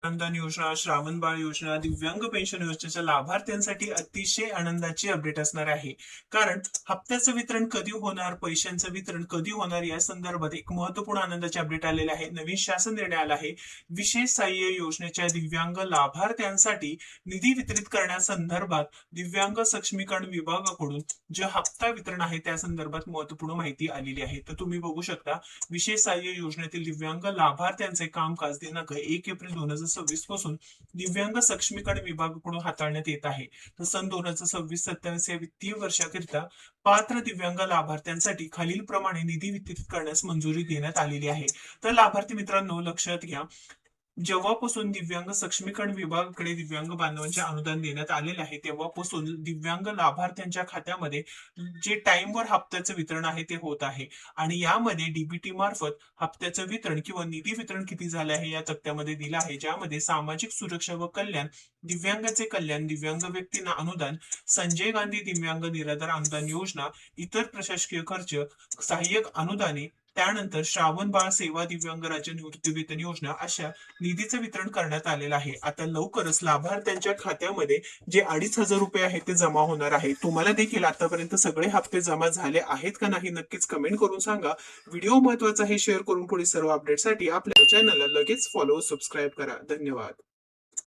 मानधन योजना, श्रावण बाळ योजना, दिव्यांग पेन्शन योजनेच्या लाभार्थ्यांसाठी अतिशय आनंदाची अपडेट असणार आहे. कारण हप्त्याचं वितरण कधी होणार, पैशांचं वितरण कधी होणार या संदर्भात एक महत्वपूर्ण आनंदाचे अपडेट आलेले आहे. नवीन शासन निर्णय आला आहे. विशेष सहाय्य योजनेच्या दिव्यांग लाभार्थ्यांसाठी निधी वितरित करण्यासंदर्भात दिव्यांग सक्षमीकरण विभागाकडून जे हप्ता वितरण आहे त्या संदर्भात महत्वपूर्ण माहिती आलेली आहे. तर तुम्ही बघू शकता, विशेष सहाय्य योजनेतील दिव्यांग लाभार्थ्यांचे कामकाज दिनांक 1 एप्रिल 2026 पासून दिव्यांग सक्षमीकरण विभागाकडून हाताळण्यात येत आहे. तर सन 2026-27 या वित्तीय वर्षाकरिता पात्र दिव्यांग लाभार्थ्यांसाठी खालील प्रमाणे निधी वितरित करण्यास मंजुरी देण्यात आलेली आहे. तर लाभार्थी मित्रांनो, लक्षात घ्या, जेव्हापासून दिव्यांग सक्षमीकरण विभागाकडे दिव्यांग बांधवांचे अनुदान देण्यात आलेले आहे तेव्हापासून दिव्यांग लाभार्थ्यांच्या खात्यामध्ये जे टाइमवर हप्त्याचं वितरण आहे ते होत आहे. आणि यामध्ये डीबीटी मार्फत हप्त्याचं वितरण किंवा निधी वितरण किती झाले आहे या तक्त्यामध्ये दिलं आहे, ज्यामध्ये सामाजिक सुरक्षा व कल्याण, दिव्यांगाचे कल्याण, दिव्यांग व्यक्तींना अनुदान, संजय गांधी दिव्यांग निराधार अनुदान योजना, इतर प्रशासकीय खर्च, सहाय्यक अनुदाने, त्यानंतर श्रावण बाळ सेवा, दिव्यांग राज्य निवृत्ती वेतन योजना अशा निधीचं वितरण करण्यात आलेलं आहे. आता लवकरच लाभार्थ्यांच्या खात्यामध्ये जे 2,500 रुपये आहेत ते जमा होणार आहे. तुम्हाला देखील आतापर्यंत सगळे हप्ते जमा झाले आहेत का नाही नक्कीच कमेंट करून सांगा. व्हिडिओ महत्वाचा आहे, शेअर करून पुढे सर्व अपडेटसाठी आपल्या चॅनलला लगेच फॉलो सबस्क्राईब करा. धन्यवाद.